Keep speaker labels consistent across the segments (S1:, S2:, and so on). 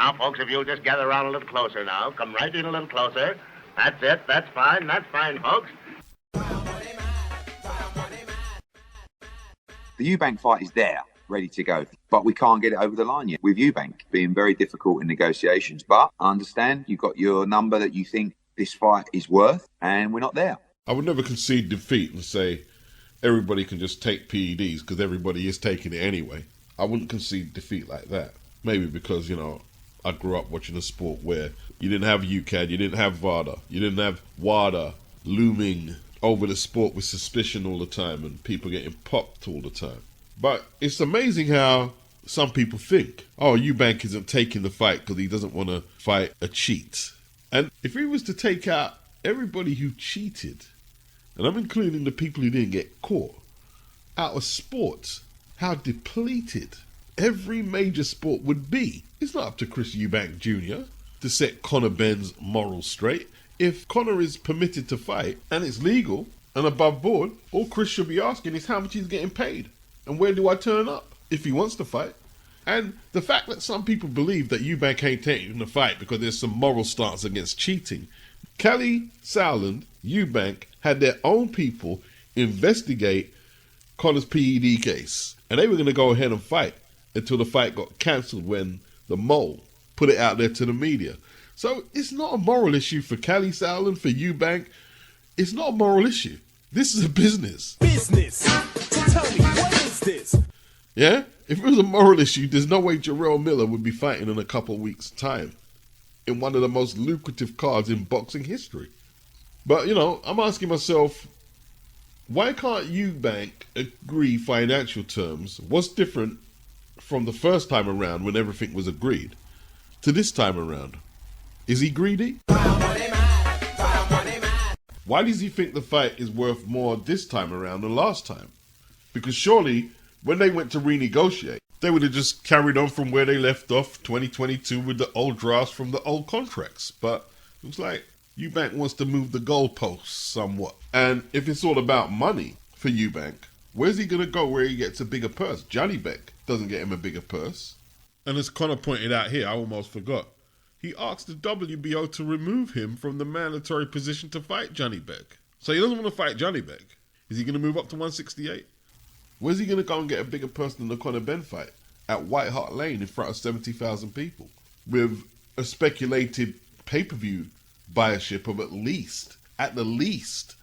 S1: Now, folks, if you'll just gather around a little closer now. Come right in a little closer. That's it. That's fine, folks.
S2: The Eubank fight is there, ready to go, but we can't get it over the line yet. With Eubank being very difficult in negotiations, but I understand you've got your number that you think this fight is worth, and we're not there.
S3: I would never concede defeat and say everybody can just take PEDs because everybody is taking it anyway. I wouldn't concede defeat like that. Maybe because, you know, I grew up watching a sport where you didn't have UCAD, you didn't have VADA, you didn't have WADA looming over the sport with suspicion all the time and people getting popped all the time. But it's amazing how some people think, oh, Eubank isn't taking the fight because he doesn't want to fight a cheat. And if he was to take out everybody who cheated, and I'm including the people who didn't get caught, out of sports, how depleted every major sport would be. It's not up to Chris Eubank Jr. to set Conor Benn's morals straight. If Conor is permitted to fight and it's legal and above board, all Chris should be asking is how much he's getting paid and where do I turn up if he wants to fight. And the fact that some people believe that Eubank ain't taking the fight because there's some moral stance against cheating. Kelly, Sowland, Eubank had their own people investigate Conor's PED case. And they were going to go ahead and fight until the fight got cancelled when the Mole put it out there to the media. So it's not a moral issue for Kelly, Sowland, for Eubank. It's not a moral issue. This is a business.
S4: Business. So tell me, what is this?
S3: Yeah? If it was a moral issue, there's no way Jarrell Miller would be fighting in a couple of weeks' time in one of the most lucrative cards in boxing history. But, you know, I'm asking myself, why can't Eubank agree financial terms? What's different from the first time around when everything was agreed to this time around? Is he greedy? Why does he think the fight is worth more this time around than last time? Because surely, when they went to renegotiate, they would have just carried on from where they left off 2022 with the old drafts from the old contracts. But it looks like Eubank wants to move the goalposts somewhat. And if it's all about money for Eubank, where's he going to go where he gets a bigger purse? Johnny Beck doesn't get him a bigger purse. And as Conor pointed out here, I almost forgot, he asked the WBO to remove him from the mandatory position to fight Johnny Beck. So he doesn't want to fight Johnny Beck. Is he going to move up to 168? Where's he going to go and get a bigger purse than the Conor Benn fight? At White Hart Lane in front of 70,000 people. With a speculated pay-per-view buyership of at the least,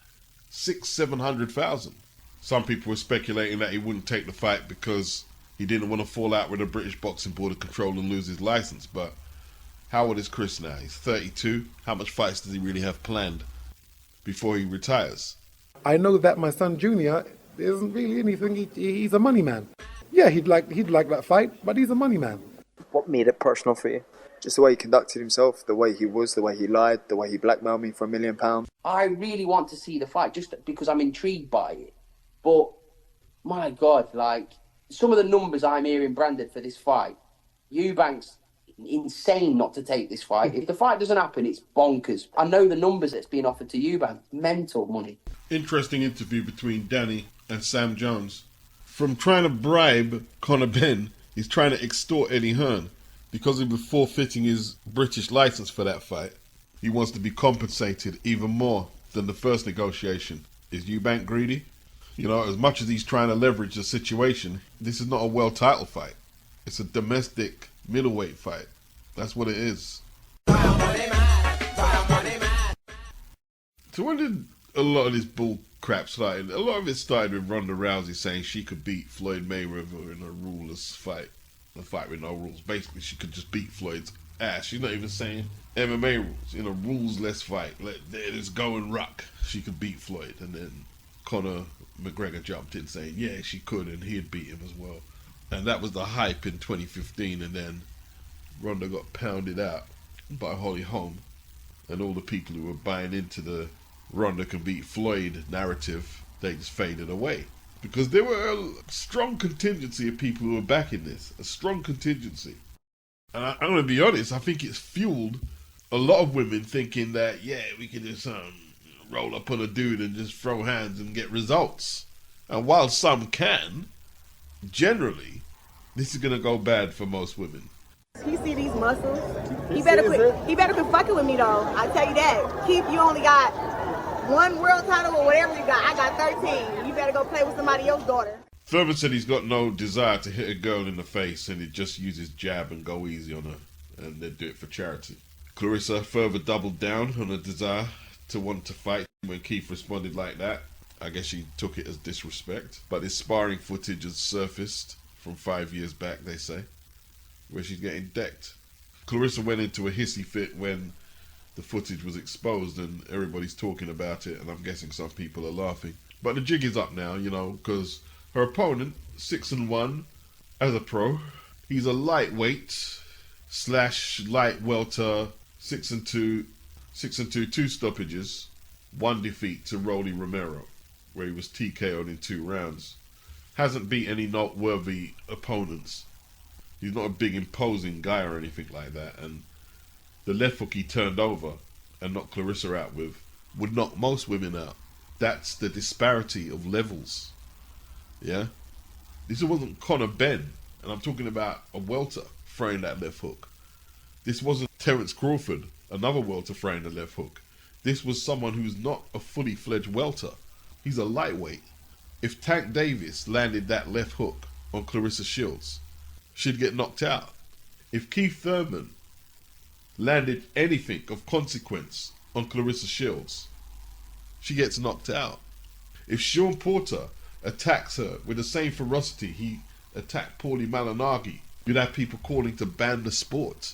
S3: 600,000-700,000. Some people were speculating that he wouldn't take the fight because he didn't want to fall out with the British Boxing Board of Control and lose his license. But how old is Chris now? He's 32. How much fights does he really have planned before he retires?
S5: I know that my son Junior isn't really anything. He's a money man. Yeah, he'd like that fight, but he's a money man.
S6: What made it personal for you? Just the way he conducted himself, the way he was, the way he lied, the way he blackmailed me for £1 million.
S7: I really want to see the fight just because I'm intrigued by it. But, my God, like, some of the numbers I'm hearing branded for this fight, Eubank's insane not to take this fight. If the fight doesn't happen, it's bonkers. I know the numbers that's being offered to Eubank. Mental money. Interesting
S3: interview between Danny and Sam Jones. From trying to bribe Conor Benn, he's trying to extort Eddie Hearn. Because he was forfeiting his British license for that fight, he wants to be compensated even more than the first negotiation. Is Eubank greedy? You know, as much as he's trying to leverage the situation, this is not a world title fight. It's a domestic middleweight fight. That's what it is. So when did a lot of this bull crap started? A lot of it started with Ronda Rousey saying she could beat Floyd Mayweather in a ruleless fight. A fight with no rules. Basically, she could just beat Floyd's ass. She's not even saying MMA rules. In a rules-less fight, let this go and rock. She could beat Floyd. And then Conor McGregor jumped in saying, yeah, she could, and he'd beat him as well. And that was the hype in 2015. And then Ronda got pounded out by Holly Holm. And all the people who were buying into the Ronda can beat Floyd narrative, they just faded away. Because there were a strong contingency of people who were backing this. A strong contingency. And I'm going to be honest, I think it's fueled a lot of women thinking that, yeah, we can just roll up on a dude and just throw hands and get results. And while some can, generally, this is going to go bad for most women.
S8: He see these muscles. He better quit fucking with me though. I tell you that. Keith, you only got 1 world title or whatever you got. I got 13. You better go play with somebody else's daughter.
S3: Thurman said he's got no desire to hit a girl in the face and he'd just use his jab and go easy on her and they'd do it for charity. Claressa further doubled down on her desire to want to fight. When Keith responded like that, I guess she took it as disrespect. But this sparring footage has surfaced from 5 years back, they say, where she's getting decked. Claressa went into a hissy fit when the footage was exposed and everybody's talking about it, and I'm guessing some people are laughing. But the jig is up now, you know, because her opponent, 6-1 as a pro, he's a lightweight / light welter, 6-2, 2 stoppages, 1 defeat to Rolly Romero, where he was TKO'd in 2 rounds. Hasn't beat any noteworthy opponents. He's not a big imposing guy or anything like that, and the left hook he turned over and knocked Claressa out with would knock most women out. That's the disparity of levels. Yeah? This wasn't Conor Benn, and I'm talking about a welter throwing that left hook. This wasn't Terence Crawford, another welter throwing the left hook. This was someone who's not a fully fledged welter. He's a lightweight. If Tank Davis landed that left hook on Claressa Shields, she'd get knocked out. If Keith Thurman landed anything of consequence on Claressa Shields, she gets knocked out. If Sean Porter attacks her with the same ferocity he attacked Paulie Malignaggi, you'd have people calling to ban the sport.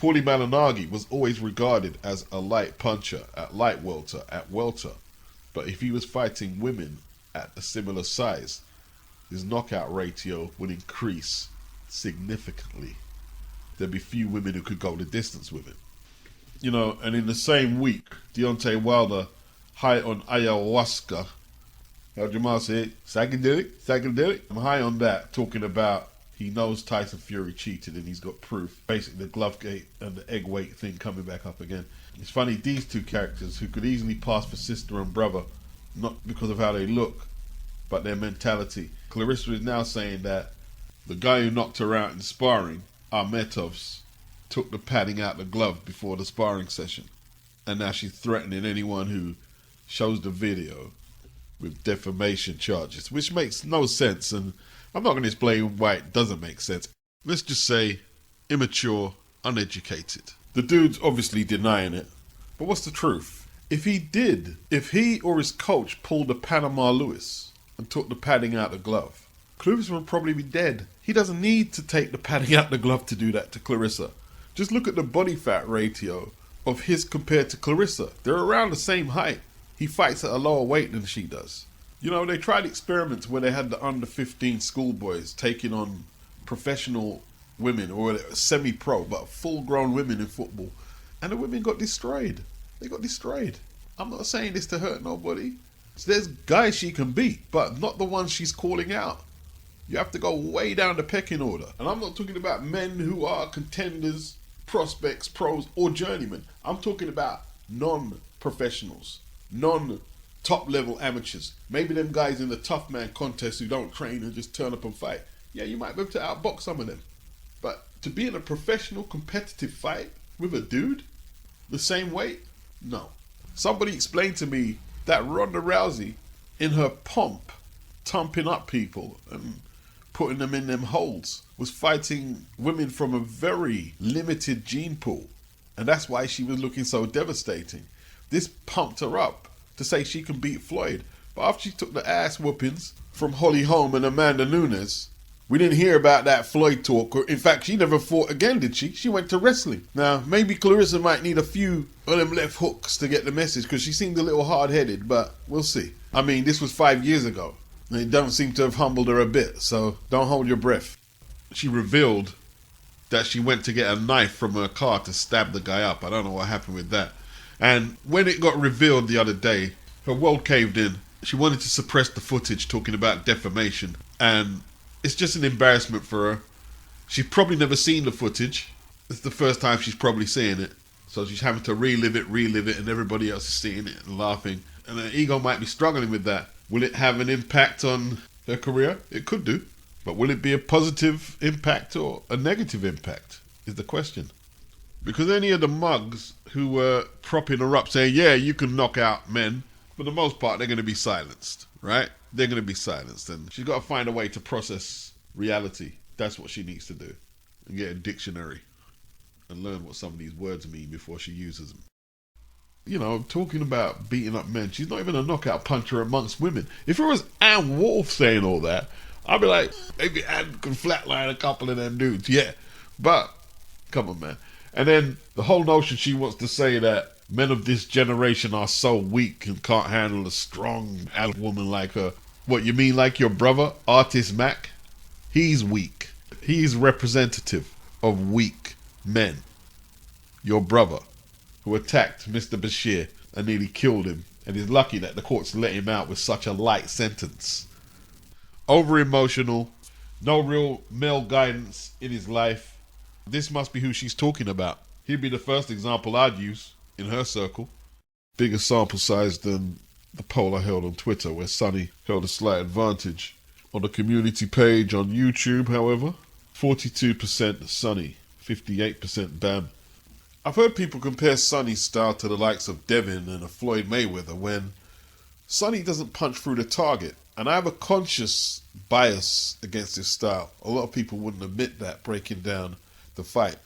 S3: Paulie Malignaggi was always regarded as a light puncher at light welter, at welter. But if he was fighting women at a similar size, his knockout ratio would increase significantly. There'd be few women who could go the distance with him. You know, and in the same week, Deontay Wilder, high on ayahuasca. How Jamal say it? Psychedelic? I'm high on that, talking about he knows Tyson Fury cheated and he's got proof. Basically the glove gate and the egg weight thing coming back up again. It's funny, these two characters who could easily pass for sister and brother, not because of how they look, but their mentality. Claressa is now saying that the guy who knocked her out in sparring, Armetovs, took the padding out the glove before the sparring session. And now she's threatening anyone who shows the video with defamation charges, which makes no sense, and I'm not going to explain why it doesn't make sense. Let's just say immature, uneducated. The dude's obviously denying it, but what's the truth? If he or his coach pulled a Panama Lewis and took the padding out the glove, Claressa would probably be dead. He doesn't need to take the padding out the glove to do that to Claressa. Just look at the body fat ratio of his compared to Claressa. They're around the same height. He fights at a lower weight than she does. You know, they tried experiments where they had the under 15 schoolboys taking on professional women, or semi-pro, but full-grown women in football. And the women got destroyed. They got destroyed. I'm not saying this to hurt nobody. So there's guys she can beat, but not the ones she's calling out. You have to go way down the pecking order. And I'm not talking about men who are contenders, prospects, pros, or journeymen. I'm talking about non-professionals, non-top level amateurs. Maybe them guys in the tough man contest who don't train and just turn up and fight. Yeah, you might be able to outbox some of them. But to be in a professional competitive fight with a dude the same weight? No. Somebody explained to me that Ronda Rousey, in her pomp, thumping up people and putting them in them holes, was fighting women from a very limited gene pool. And that's why she was looking so devastating. This pumped her up to say she can beat Floyd. But after she took the ass whoopings from Holly Holm and Amanda Nunes, we didn't hear about that Floyd talk. In fact, she never fought again, did she? She went to wrestling. Now, maybe Claressa might need a few of them left hooks to get the message, because she seemed a little hard-headed, but we'll see. I mean, this was 5 years ago. And it don't seem to have humbled her a bit, so don't hold your breath. She revealed that she went to get a knife from her car to stab the guy up. I don't know what happened with that. And when it got revealed the other day, her world caved in. She wanted to suppress the footage talking about defamation, and it's just an embarrassment for her. She's probably never seen the footage. It's the first time she's probably seeing it. So she's having to relive it, and everybody else is seeing it and laughing. And her ego might be struggling with that. Will it have an impact on her career? It could do. But will it be a positive impact or a negative impact? is the question. Because any of the mugs who were propping her up saying, yeah, you can knock out men, for the most part, they're going to be silenced, right? They're going to be silenced. And she's got to find a way to process reality. That's what she needs to do. And get a dictionary and learn what some of these words mean before she uses them. You know, talking about beating up men, she's not even a knockout puncher amongst women. If it was Ann Wolfe saying all that, I'd be like, maybe Ann can flatline a couple of them dudes, yeah. But, come on, man. And then the whole notion she wants to say that men of this generation are so weak and can't handle a strong woman like her. What, you mean like your brother, Artist Mac? He's weak. He's representative of weak men. Your brother, who attacked Mr. Bashir and nearly killed him, and is lucky that the courts let him out with such a light sentence. Over emotional, no real male guidance in his life. This must be who she's talking about. He'd be the first example I'd use in her circle. Bigger sample size than the poll I held on Twitter, where Sonny held a slight advantage. On the community page on YouTube, however, 42% Sonny, 58% Bam. I've heard people compare Sonny's style to the likes of Devin and a Floyd Mayweather when Sonny doesn't punch through the target. And I have a conscious bias against his style. A lot of people wouldn't admit that breaking down the fight.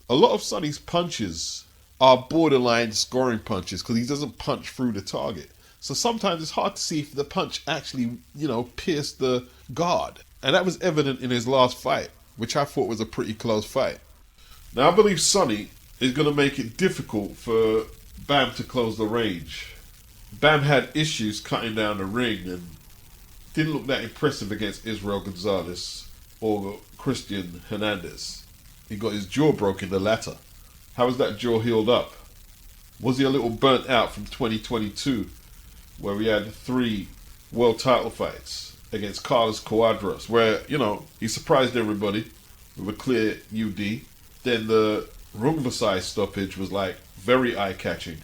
S3: A lot of Sonny's punches are borderline scoring punches because he doesn't punch through the target. So sometimes it's hard to see if the punch actually, pierced the guard. And that was evident in his last fight, which I thought was a pretty close fight. Now I believe Sonny is going to make it difficult for Bam to close the range. Bam had issues cutting down the ring and didn't look that impressive against Israel Gonzalez or Christian Hernandez. He got his jaw broken, the latter. How was that jaw healed up? Was he a little burnt out from 2022, where he had 3 world title fights against Carlos Cuadras, where, he surprised everybody with a clear UD. Then the Rungvisai stoppage was very eye-catching.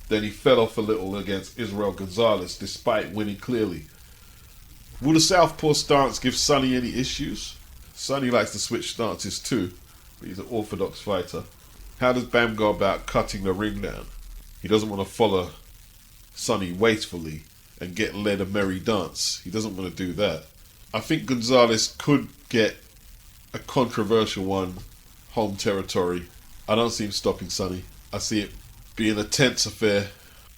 S3: Then he fell off a little against Israel Gonzalez, despite winning clearly. Will the southpaw stance give Sonny any issues? Sonny likes to switch stances too, but he's an orthodox fighter. How does Bam go about cutting the ring down? He doesn't want to follow Sonny wastefully and get led a merry dance. He doesn't want to do that. I think Gonzalez could get a controversial one, home territory. I don't see him stopping Sonny. I see it being a tense affair.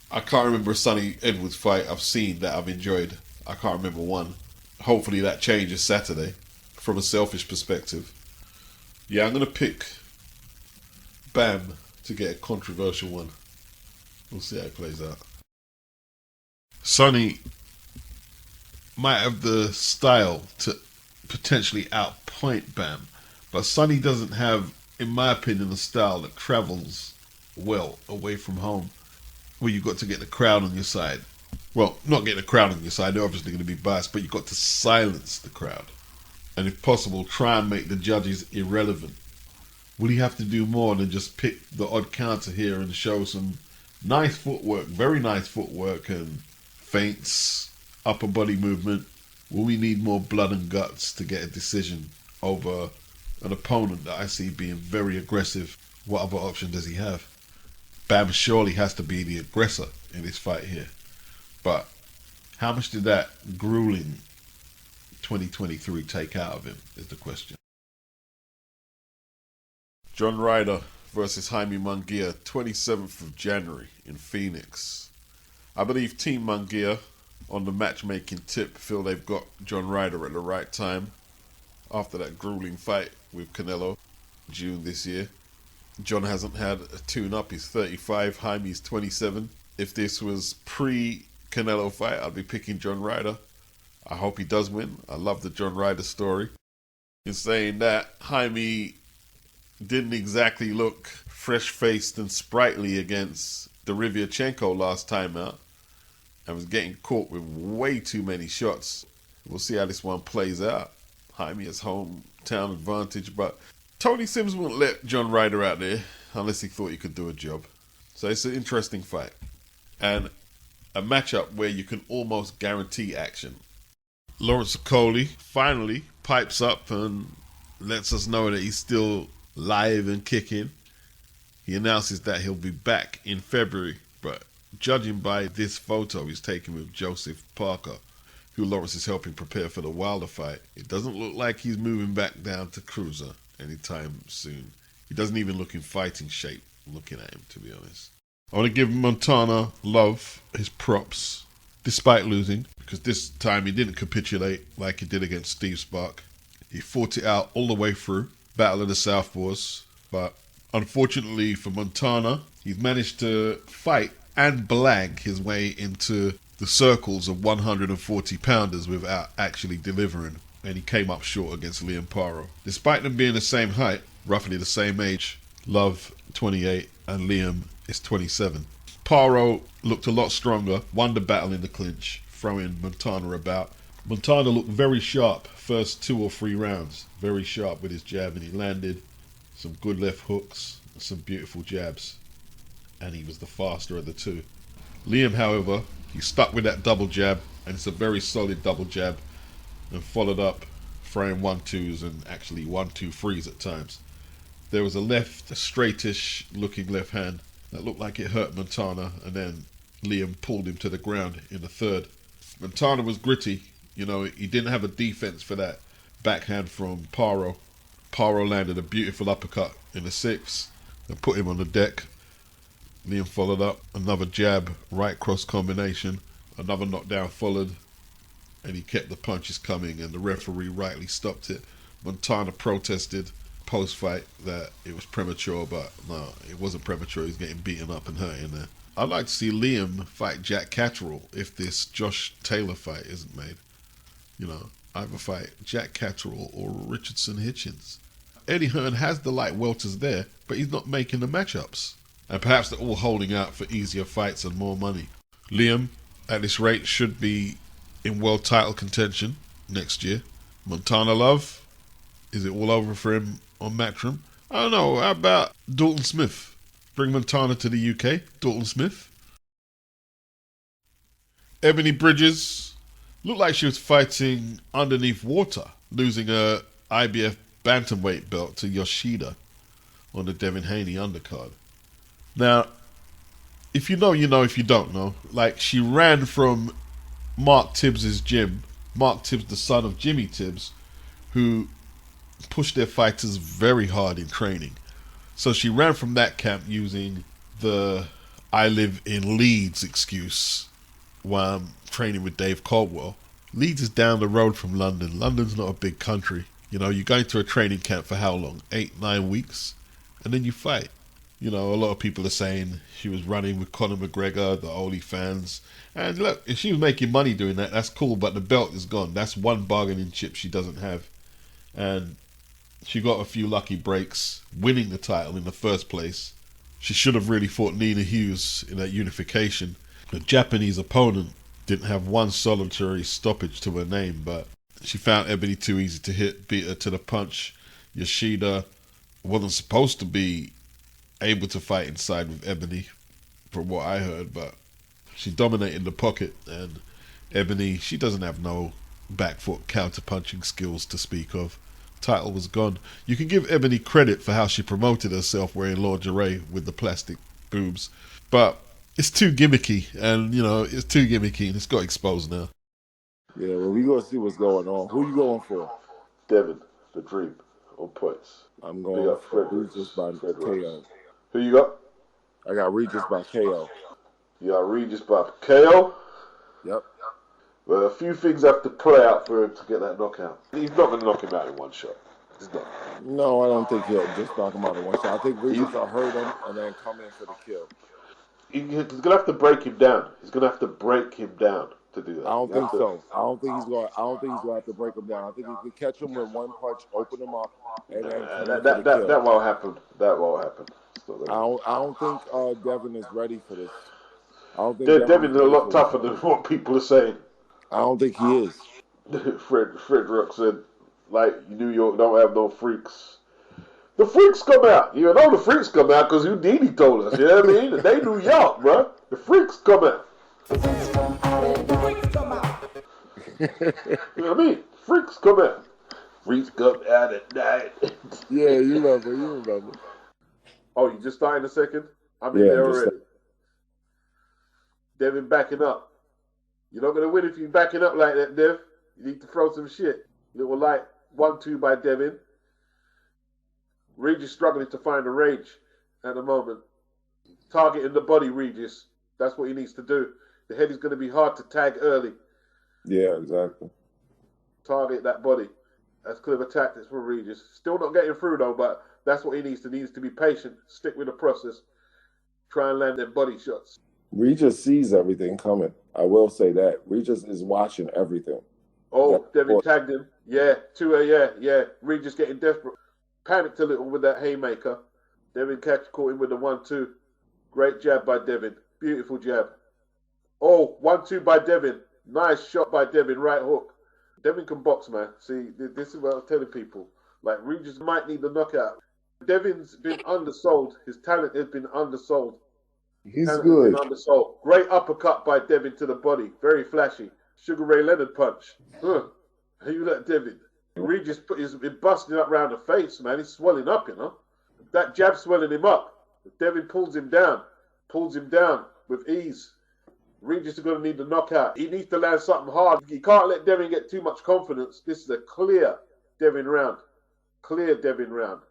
S3: I can't remember a Sonny Edwards fight I've seen that I've enjoyed. I can't remember one. Hopefully that changes Saturday from a selfish perspective. Yeah, I'm going to pick Bam to get a controversial one. We'll see how it plays out. Sonny might have the style to potentially outpoint Bam, but Sonny doesn't have, in my opinion, a style that travels well away from home, where you've got to get the crowd on your side. Well, not getting the crowd on your side, they're obviously going to be biased, but you've got to silence the crowd. And if possible, try and make the judges irrelevant. Will he have to do more than just pick the odd counter here and show some nice footwork, very nice footwork and feints, upper body movement? Will we need more blood and guts to get a decision over an opponent that I see being very aggressive? What other option does he have? Bam surely has to be the aggressor in this fight here. But how much did that grueling 2023 take out of him is the question. John Ryder versus Jaime Munguia, 27th of January in Phoenix. I believe Team Munguia on the matchmaking tip feel they've got John Ryder at the right time after that grueling fight with Canelo June this year. John hasn't had a tune-up. He's 35. Jaime's 27. If this was pre-Canelo fight, I'd be picking John Ryder. I hope he does win. I love the John Ryder story. In saying that, Jaime didn't exactly look fresh-faced and sprightly against Derevyachenko last time out and was getting caught with way too many shots. We'll see how this one plays out. Jaime has hometown advantage, but Tony Sims wouldn't let John Ryder out there unless he thought he could do a job. So it's an interesting fight and a matchup where you can almost guarantee action. Lawrence Okolie finally pipes up and lets us know that he's still live and kicking. He announces that he'll be back in February, but judging by this photo he's taken with Joseph Parker, who Lawrence is helping prepare for the Wilder fight, it doesn't look like he's moving back down to cruiser anytime soon. He doesn't even look in fighting shape, looking at him, to be honest. I want to give Montana Love his props, despite losing, because this time he didn't capitulate like he did against Steve Spark. He fought it out all the way through, Battle of the Southpaws, but unfortunately for Montana, he's managed to fight and blag his way into the circles of 140-pounders without actually delivering, and he came up short against Liam Paro. Despite them being the same height, roughly the same age, Love 28 and Liam is 27. Paro looked a lot stronger, won the battle in the clinch, throwing Montana about. Montana looked very sharp first 2 or 3 rounds, very sharp with his jab, and he landed some good left hooks, some beautiful jabs, and he was the faster of the two. Liam, however, he stuck with that double jab, and it's a very solid double jab, and followed up throwing 1-2s and actually 1-2-3s at times. There was a straightish looking left hand that looked like it hurt Montana, and then Liam pulled him to the ground in the third. Montana was gritty, you know, he didn't have a defense for that backhand from Paro. Paro landed a beautiful uppercut in the 6th and put him on the deck. Liam followed up, another jab, right cross combination, another knockdown followed, and he kept the punches coming, and the referee rightly stopped it. Montana protested post-fight that it was premature, but no, it wasn't premature. He was getting beaten up and hurt in there. I'd like to see Liam fight Jack Catterall if this Josh Taylor fight isn't made. You know, either fight Jack Catterall or Richardson Hitchens. Eddie Hearn has the light welters there, but he's not making the matchups. And perhaps they're all holding out for easier fights and more money. Liam, at this rate, should be in world title contention next year. Montana Love, is it all over for him on Matchroom? I don't know, how about Dalton Smith? Bring Montana to the UK, Dalton Smith. Ebony Bridges looked like she was fighting underneath water, losing her IBF Bantamweight belt to Yoshida on the Devin Haney undercard. Now, if you know, you know. If you don't know, like, she ran from Mark Tibbs's gym. Mark Tibbs, the son of Jimmy Tibbs, who pushed their fighters very hard in training. So she ran from that camp using the I live in Leeds excuse while I'm training with Dave Caldwell. Leeds is down the road from London. London's not a big country. You know, you're going to a training camp for how long? 8-9 weeks? And then you fight. You know, a lot of people are saying she was running with Conor McGregor, the OnlyFans. And look, if she was making money doing that, that's cool, but the belt is gone. That's one bargaining chip she doesn't have. And she got a few lucky breaks, winning the title in the first place. She should have really fought Nina Hughes in that unification. The Japanese opponent didn't have one solitary stoppage to her name, but she found Ebony too easy to hit, beat her to the punch. Yoshida wasn't supposed to be able to fight inside with Ebony, from what I heard, but she dominated the pocket, and Ebony, she doesn't have no back foot counter punching skills to speak of. Title was gone. You can give Ebony credit for how she promoted herself wearing lingerie with the plastic boobs, but it's too gimmicky, and you know, it's too gimmicky, and it's got exposed now.
S9: Yeah, well, we gonna see what's going on. Who you going for?
S10: Devin, the Dream, on points.
S9: I'm going for Regis by KO.
S10: Who you got?
S9: I got Regis by KO.
S10: You got Regis by KO?
S9: Yep.
S10: Well, a few things have to play out for him to get that knockout. He's not going to knock him out in one shot. He's not.
S9: No, I don't think he'll just knock him out in one shot. I think Regis will hurt him and then come in for the kill.
S10: He's going to have to break him down. He's going to have to break him down to do that.
S9: I don't think so. I don't think he's going to have to break him down. I think he can catch him with one punch, open him up, and then
S10: that won't happen. That won't happen.
S9: I don't think Devin is ready for this. I don't think
S10: Devin's a lot tougher than what people are saying.
S9: I don't think he is.
S10: Fred Rock said, like, New York don't have no freaks. The freaks come out. You know the freaks come out because Houdini told us. You know what I mean? They New York, bro. The freaks come out. You know what I mean? Freaks come out. Freaks come out at night.
S9: Yeah, you remember, you remember.
S10: Oh, you just started in a second? I'm in
S9: Yeah,
S10: there
S9: I'm just
S10: already. Devin backing up. You're not going to win if you're backing up like that, Dev. You need to throw some shit. Little light 1-2 by Devin. Regis struggling to find a range at the moment. Targeting the body, Regis. That's what he needs to do. The head is going to be hard to tag early.
S9: Yeah, exactly.
S10: Target that body. That's clever tactics from Regis. Still not getting through though, but that's what he needs to. He needs to be patient. Stick with the process. Try and land them body shots.
S9: Regis sees everything coming. I will say that. Regis is watching everything.
S10: Oh, Devin tagged him. Yeah, yeah. Regis getting desperate. Panicked a little with that haymaker. Devin caught him with the 1-2. Great jab by Devin. Beautiful jab. Oh, 1-2 by Devin. Nice shot by Devin. Right hook. Devin can box, man. See, this is what I'm telling people. Like, Regis might need the knockout. Devin's been undersold. His talent has been undersold.
S9: He's good.
S10: Undersold. Great uppercut by Devin to the body. Very flashy. Sugar Ray Leonard punch. Huh. You let Devin. Regis is busting up round the face, man. He's swelling up, you know. That jab swelling him up. Devin pulls him down with ease. Regis is going to need the knockout. He needs to land something hard. He can't let Devin get too much confidence. This is a clear Devin round. Clear Devin round.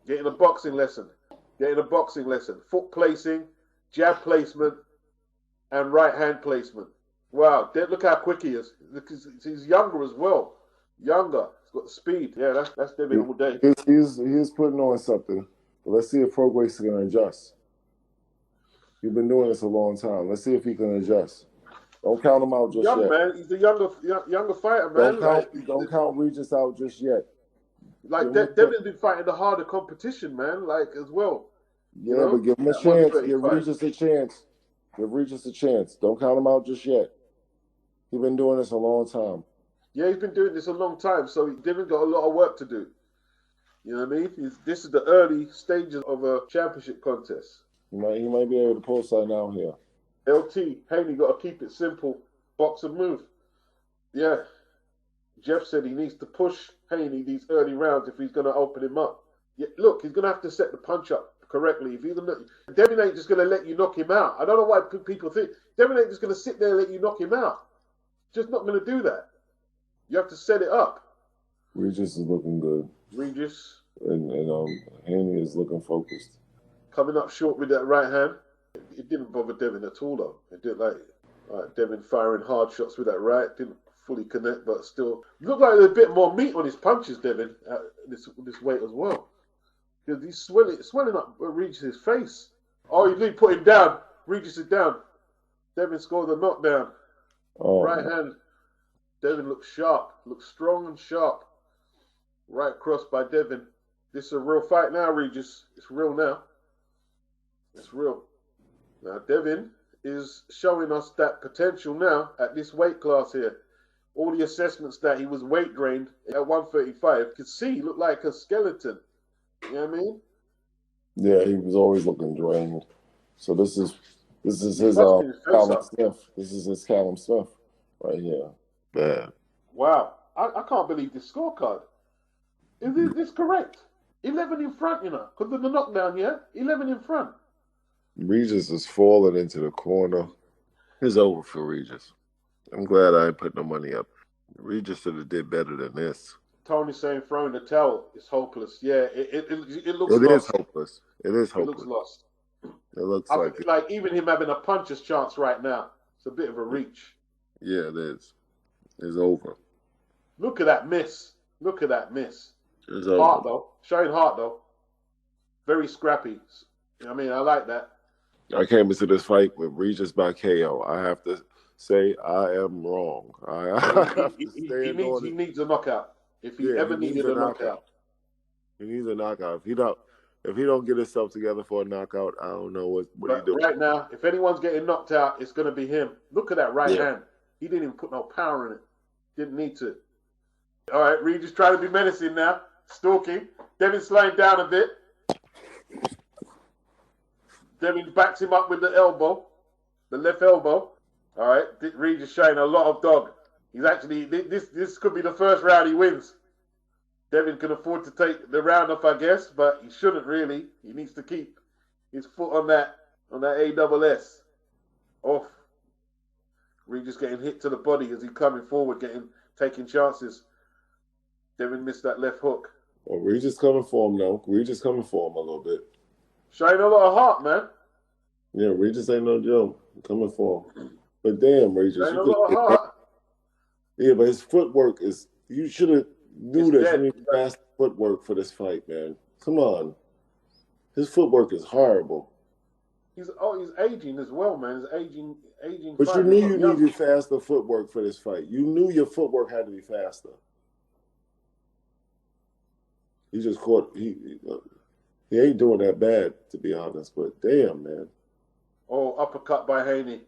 S10: Getting a boxing lesson. Foot placing, jab placement, and right hand placement. Wow, look how quick he is. He's younger as well. Younger. He's got the speed. Yeah, that's Devin all day.
S9: He's putting on something. But let's see if Progress is going to adjust. He's been doing this a long time. Let's see if he can adjust. Don't count him out just yet.
S10: Man. He's a younger fighter, man.
S9: Don't count Regis out just yet.
S10: Like, Devin's been fighting the harder competition, man, like, as well.
S9: Yeah, but give him a chance. Give Regis a chance. Give Regis a chance. Don't count him out just yet. He's been doing this a long time.
S10: Yeah, he's been doing this a long time, so Devin's got a lot of work to do. You know what I mean? This is the early stages of a championship contest.
S9: He might be able to pull something out here.
S10: LT, Haney got to keep it simple. Box and move. Yeah. Jeff said he needs to push Haney these early rounds if he's going to open him up. Yeah, look, he's going to have to set the punch up correctly. If he's gonna, Devin ain't just going to let you knock him out. I don't know why people think. Devin ain't just going to sit there and let you knock him out. Just not going to do that. You have to set it up.
S9: Regis is looking good.
S10: Regis.
S9: And Haney is looking focused.
S10: Coming up short with that right hand. It didn't bother Devin at all, though. It did Devin firing hard shots with that right. Didn't fully connect, but still looked like there's a bit more meat on his punches, Devin, at this weight as well. Because he's swelling up Regis' face. Oh, he did put him down. Regis is down. Devin scored a knockdown.
S9: Oh,
S10: right hand. Devin looks sharp. Looks strong and sharp. Right cross by Devin. This is a real fight now, Regis. It's real now. It's real. Now, Devin is showing us that potential now at this weight class here. All the assessments that he was weight drained at 135. You could see he looked like a skeleton. You know what I mean?
S9: Yeah, he was always looking drained. So this is his Callum Smith. This is his Callum Smith right here. Bad.
S10: Wow. I can't believe this scorecard. Is this correct? 11 in front, you know, because of the knockdown, yeah? 11 in front.
S9: Regis is falling into the corner. It's over for Regis. I'm glad I ain't put no money up. Regis should have did better than this.
S10: Tony's saying throwing the towel is hopeless. Yeah, it looks lost.
S9: It is hopeless. It is hopeless.
S10: It looks lost.
S9: It looks
S10: like even him having a puncher's chance right now, it's a bit of a reach.
S9: Yeah, it is. It's over.
S10: Look at that miss. Look at that miss.
S9: It's over.
S10: Heart, though. Showing heart, though. Very scrappy. I mean, I like that.
S9: I came into this fight with Regis by KO. I have to say I am wrong.
S10: He needs a knockout. If he ever needed a knockout.
S9: He needs a knockout. If he don't get himself together for a knockout, I don't know what he doing.
S10: Right now, if anyone's getting knocked out, it's going to be him. Look at that right hand. He didn't even put no power in it. Didn't need to. All right, Regis trying to be menacing now. Stalking. Devin slowing down a bit. Devin backs him up with the elbow. The left elbow. All right, Regis showing a lot of dog. He's actually, this could be the first round he wins. Devin can afford to take the round off, I guess, but he shouldn't really. He needs to keep his foot on that ASS. Off. Regis getting hit to the body as he's coming forward, taking chances. Devin missed that left hook.
S9: Well, Regis coming for him now. Regis coming for him a little bit.
S10: Showing a lot of heart, man.
S9: Yeah, Regis ain't no joke. Coming for him. But damn, Regis.
S10: Showing a lot of heart.
S9: Yeah, but his footwork is, you should have knew
S10: It's
S9: that
S10: dead.
S9: he need fast footwork for this fight, man. Come on. His footwork is horrible.
S10: He's aging as well, man. He's aging.
S9: But you
S10: fighter.
S9: knew you needed faster footwork for this fight. You knew your footwork had to be faster. He just caught. He ain't doing that bad, to be honest. But damn, man.
S10: Oh, uppercut by Haney.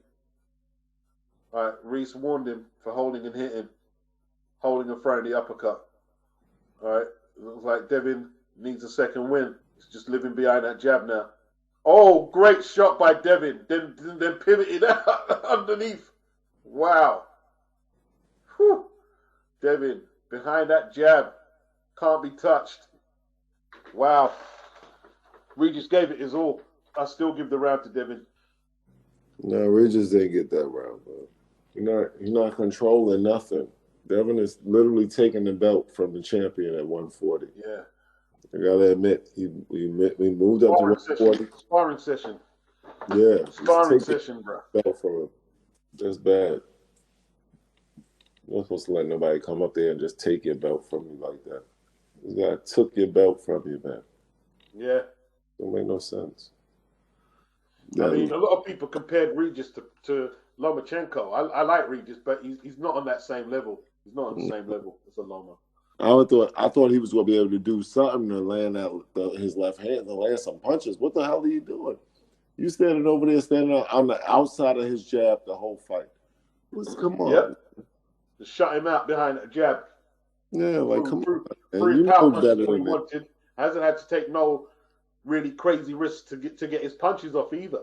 S10: All right, Reese warned him for holding and hitting, holding and throwing the uppercut. All right, looks like Devin needs a second win. He's just living behind that jab now. Oh, great shot by Devin. Then pivoted out underneath. Wow. Whew. Devin behind that jab. Can't be touched. Wow. Regis gave it his all. I still give the round to Devin.
S9: No, Regis didn't get that round, bro. You're not controlling nothing. Devin is literally taking the belt from the champion at 140.
S10: Yeah.
S9: I gotta admit, we moved up to 140.
S10: Sparring session.
S9: Yeah.
S10: Sparring session, bro.
S9: Belt from him. That's bad. You're not supposed to let nobody come up there and just take your belt from you like that. This guy took your belt from you, man.
S10: Yeah.
S9: Don't make no sense.
S10: I mean, a lot of people compared Regis to Lomachenko. I like Regis, but he's not on that same level. He's not on the same level as a Loma.
S9: I thought he was going to be able to do something to land his left hand and land some punches. What the hell are you doing? You standing over there, standing on the outside of his jab the whole fight. Come on.
S10: Yep. Just shut him out behind that jab.
S9: Yeah, like, come on.
S10: Free
S9: You
S10: power
S9: know
S10: punches
S9: better
S10: what he
S9: than that.
S10: wanted. Hasn't had to take no really crazy risks to get his punches off either.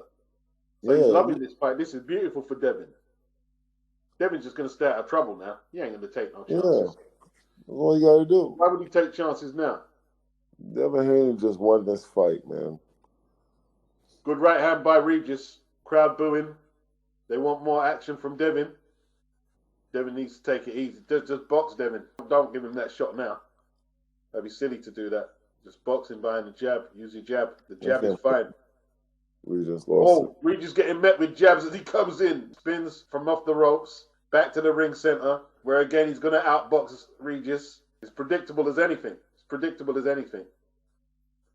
S10: So he's loving this fight. This is beautiful for Devin. Devin's just going to stay out of trouble now. He ain't going to take no chances.
S9: Yeah. That's all you got to do.
S10: Why would he take chances now?
S9: Devin Haney just won this fight, man.
S10: Good right hand by Regis. Crowd booing. They want more action from Devin. Devin needs to take it easy. Just box Devin. Don't give him that shot now. That'd be silly to do that. Just box him behind the jab. Use your jab. The jab is fine.
S9: Regis lost it.
S10: Regis getting met with jabs as he comes in. Spins from off the ropes. Back to the ring center. Where again he's going to outbox Regis. It's predictable as anything. It's predictable as anything.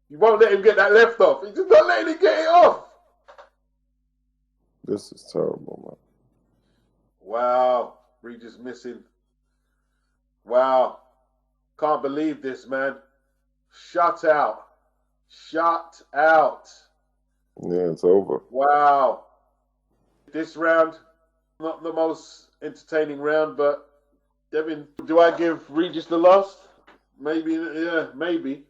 S10: You won't let him get that left off. He's just not letting him get it off.
S9: This is terrible, man.
S10: Wow. Regis missing. Wow. Can't believe this, man. Shut out. Shut out.
S9: Yeah, it's over.
S10: Wow. This round, not the most entertaining round, but Devin, do I give Regis the loss? Maybe, yeah, maybe.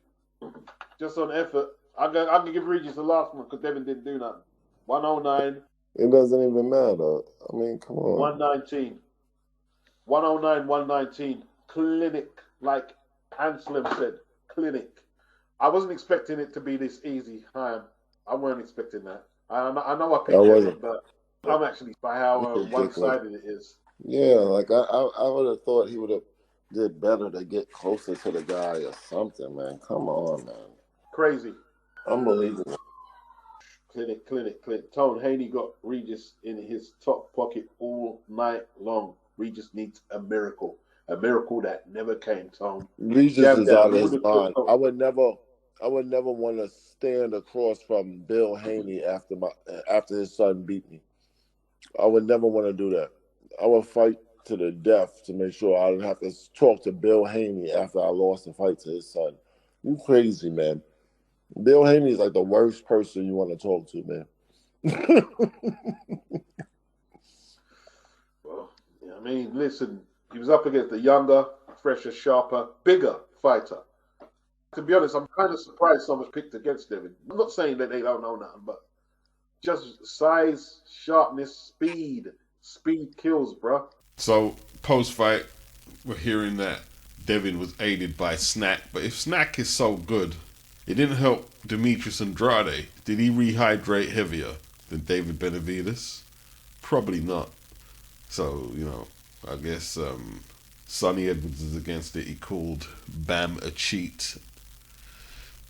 S10: Just on effort. I'm going to give Regis the last one because Devin didn't do nothing. 109.
S9: It doesn't even matter. I mean, come on.
S10: 119. 109, 119. Clinic, like Anselm said. Clinic. I wasn't expecting it to be this easy, Chaim. I weren't expecting that. I know I picked it, but I'm actually by how one-sided it is.
S9: Yeah, like I would have thought he would have did better to get closer to the guy or something, man. Come on, man.
S10: Crazy.
S9: Unbelievable.
S10: Clinic. Tone Haney got Regis in his top pocket all night long. Regis needs a miracle. A miracle that never came, Tone.
S9: Regis is out of his mind. I would never want to stand across from Bill Haney after his son beat me. I would never want to do that. I would fight to the death to make sure I didn't have to talk to Bill Haney after I lost the fight to his son. You crazy, man. Bill Haney is like the worst person you want to talk to, man.
S10: Well, yeah, I mean, listen, he was up against a younger, fresher, sharper, bigger fighter. To be honest, I'm kind of surprised someone picked against Devin. I'm not saying that they don't know nothing, but just size, sharpness, speed. Speed kills, bro.
S3: So post-fight, we're hearing that Devin was aided by Snack. But if Snack is so good, it didn't help Demetrius Andrade. Did he rehydrate heavier than David Benavidez? Probably not. So, you know, I guess Sonny Edwards is against it. He called Bam a cheat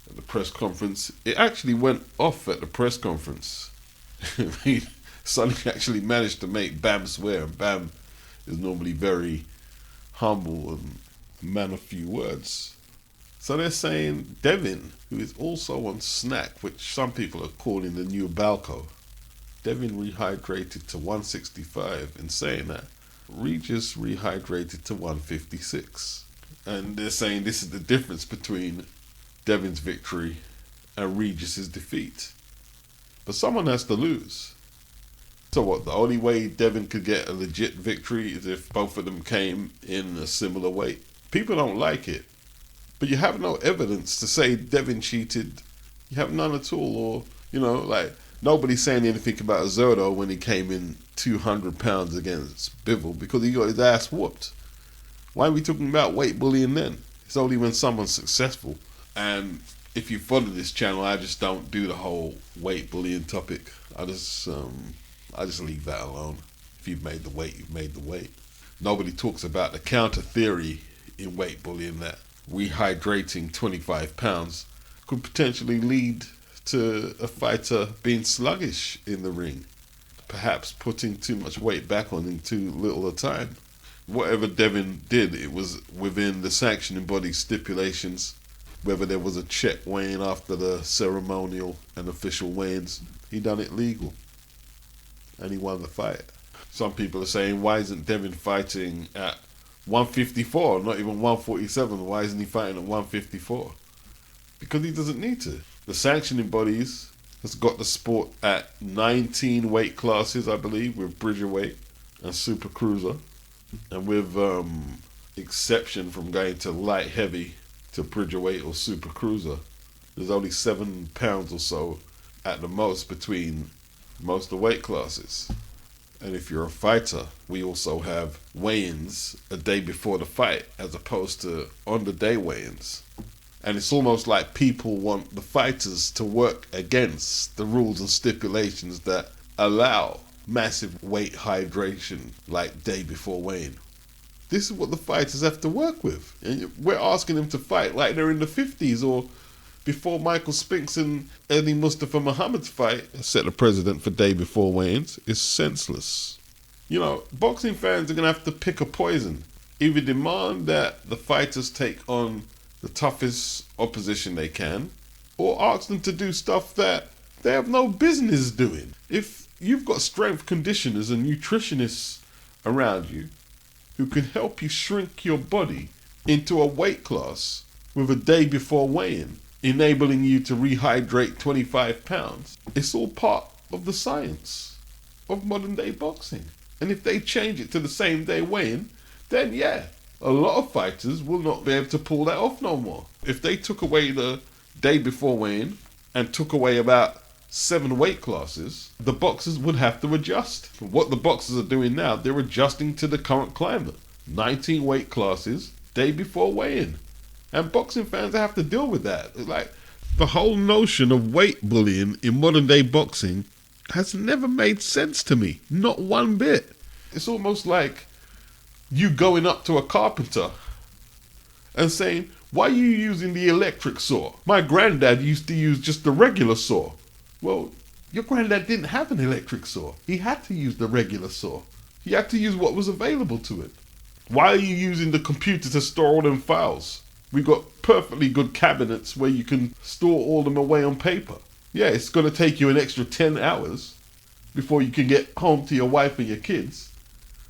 S3: at the press conference. It actually went off at the press conference. I mean, Sonny actually managed to make Bam swear, and Bam is normally very humble and a man of few words. So they're saying Devin, who is also on Snack, which some people are calling the new Balco, Devin rehydrated to 165, and saying that Regis rehydrated to 156. And they're saying this is the difference between Devin's victory and Regis's defeat. But someone has to lose. So what, the only way Devin could get a legit victory is if both of them came in a similar weight? People don't like it. But you have no evidence to say Devin cheated. You have none at all. Or, you know, like, nobody's saying anything about Zerto when he came in 200 pounds against Bivol because he got his ass whooped. Why are we talking about weight bullying then? It's only when someone's successful. And if you follow this channel, I just don't do the whole weight bullying topic. I just leave that alone. If you've made the weight, you've made the weight. Nobody talks about the counter theory in weight bullying that rehydrating 25 pounds could potentially lead to a fighter being sluggish in the ring. Perhaps putting too much weight back on in too little a time. Whatever Devin did, it was within the sanctioning body stipulations. Whether there was a check weighing after the ceremonial and official weigh-ins, he done it legal. And he won the fight. Some people are saying, why isn't Devin fighting at 154, not even 147? Why isn't he fighting at 154? Because he doesn't need to. The sanctioning bodies has got the sport at 19 weight classes, I believe, with Bridgerweight and Super Cruiser. And with exception from going to light heavy to Bridgerweight or Super Cruiser, there's only 7 pounds or so at the most between most of the weight classes. And if you're a fighter, we also have weigh-ins a day before the fight as opposed to on the day weigh-ins. And it's almost like people want the fighters to work against the rules and stipulations that allow massive weight hydration like day before weigh-in. This is what the fighters have to work with. And we're asking them to fight like they're in the 50s or before Michael Spinks and Eddie Mustafa Muhammad's fight, set the precedent for day before weigh-ins, is senseless. You know, boxing fans are going to have to pick a poison. Either demand that the fighters take on the toughest opposition they can, or ask them to do stuff that they have no business doing. If you've got strength conditioners and nutritionists around you who can help you shrink your body into a weight class with a day before weigh-in, enabling you to rehydrate 25 pounds, it's all part of the science of modern day boxing. And if they change it to the same day weigh-in, then yeah, a lot of fighters will not be able to pull that off no more. If they took away the day before weigh-in and took away about 7 weight classes, the boxers would have to adjust. What the boxers are doing now, they're adjusting to the current climate. 19 weight classes, day before weigh-in. And boxing fans have to deal with that. Like, the whole notion of weight bullying in modern day boxing has never made sense to me. Not one bit. It's almost like you going up to a carpenter and saying, why are you using the electric saw? My granddad used to use just the regular saw. Well, your granddad didn't have an electric saw. He had to use the regular saw. He had to use what was available to him. Why are you using the computer to store all them files? We've got perfectly good cabinets where you can store all them away on paper. Yeah, it's going to take you an extra 10 hours before you can get home to your wife and your kids.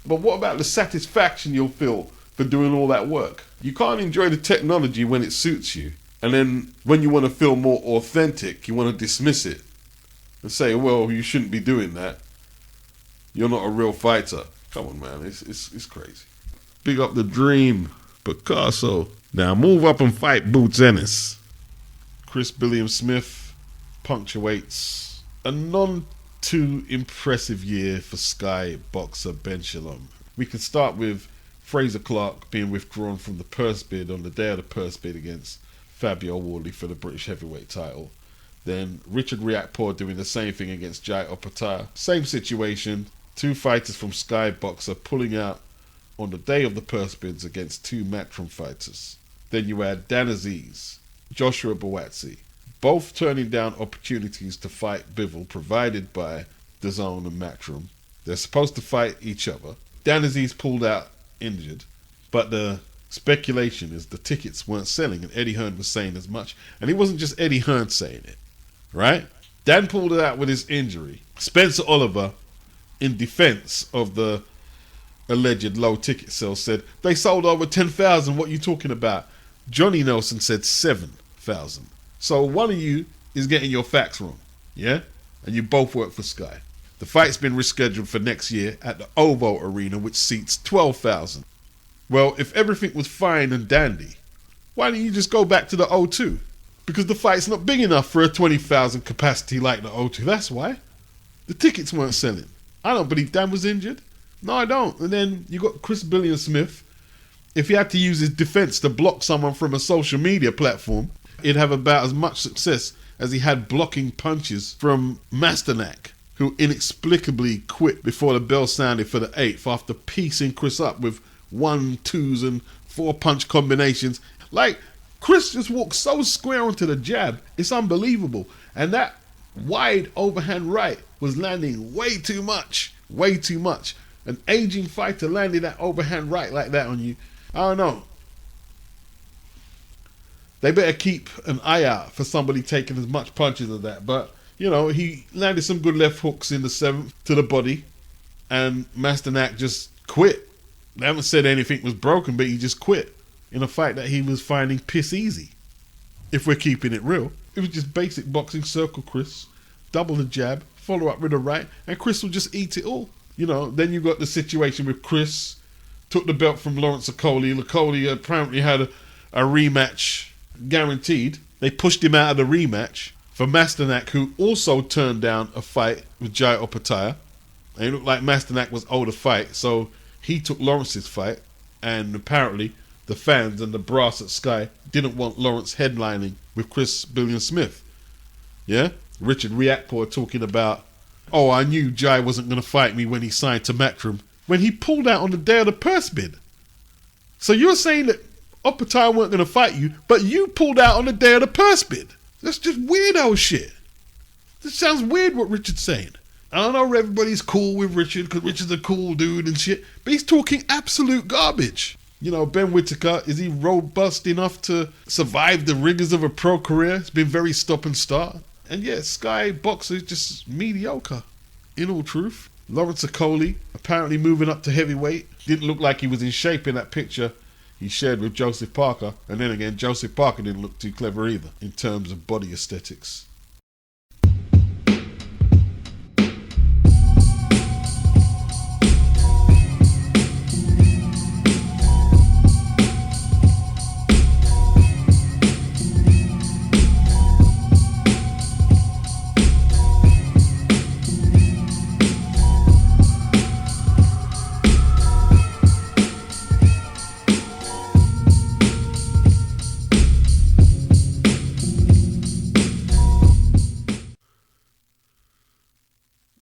S3: But what about the satisfaction you'll feel for doing all that work? You can't enjoy the technology when it suits you. And then when you want to feel more authentic, you want to dismiss it and say, well, you shouldn't be doing that. You're not a real fighter. Come on, man. It's crazy. Big up the dream, Picasso. Now move up and fight Boots Ennis. Chris Billiam Smith punctuates a non too impressive year for Sky boxer Ben Shalom. We can start with Fraser Clark being withdrawn from the purse bid on the day of the purse bid against Fabio Wardley for the British heavyweight title. Then Richard Riakporhe doing the same thing against Jai Opetaia. Same situation, 2 fighters from Sky Boxer pulling out on the day of the purse bids against 2 Matchroom fighters. Then you add Dan Aziz, Joshua Buatsi, both turning down opportunities to fight Bivol provided by DAZN and Matchroom. They're supposed to fight each other. Dan Aziz pulled out injured, but the speculation is the tickets weren't selling, and Eddie Hearn was saying as much. And it wasn't just Eddie Hearn saying it, right? Dan pulled it out with his injury. Spencer Oliver, in defense of the alleged low ticket sales, said they sold over 10,000. What are you talking about? Johnny Nelson said 7,000. So one of you is getting your facts wrong, yeah? And you both work for Sky. The fight's been rescheduled for next year at the OVO Arena, which seats 12,000. Well, if everything was fine and dandy, why don't you just go back to the O2? Because the fight's not big enough for a 20,000 capacity like the O2. That's why. The tickets weren't selling. I don't believe Dan was injured. No, I don't. And then you got Chris Billiam Smith. If he had to use his defense to block someone from a social media platform, he'd have about as much success as he had blocking punches from Masternack, who inexplicably quit before the bell sounded for the 8th after piecing Chris up with 1, 2s and 4 punch combinations. Like, Chris just walked so square onto the jab, it's unbelievable. And that wide overhand right was landing way too much. Way too much. An aging fighter landing that overhand right like that on you, I don't know. They better keep an eye out for somebody taking as much punches as that. But, you know, he landed some good left hooks in the 7th to the body, and Masternack just quit. They haven't said anything was broken, but he just quit in a fight that he was finding piss easy. If we're keeping it real. It was just basic boxing, circle Chris, double the jab, follow up with a right, and Chris will just eat it all. You know, then you got the situation with Chris, took the belt from Lawrence Okolie. Okolie apparently had a rematch guaranteed. They pushed him out of the rematch for Masternack, who also turned down a fight with Jai Opetaia. And it looked like Masternack was owed a fight, so he took Lawrence's fight. And apparently the fans and the brass at Sky didn't want Lawrence headlining with Chris Billiam Smith. Yeah? Richard Riakporhe talking about, oh, I knew Jai wasn't going to fight me when he signed to Matchroom, when he pulled out on the day of the purse bid. So you're saying that Opetaia weren't going to fight you, but you pulled out on the day of the purse bid. That's just weirdo shit. This sounds weird what Richard's saying. I don't know if everybody's cool with Richard because Richard's a cool dude and shit, but he's talking absolute garbage. You know, Ben Whittaker, is he robust enough to survive the rigors of a pro career? It's been very stop and start. And yeah, Sky Boxer is just mediocre, in all truth. Lawrence Okolie, apparently moving up to heavyweight. Didn't look like he was in shape in that picture he shared with Joseph Parker. And then again, Joseph Parker didn't look too clever either in terms of body aesthetics.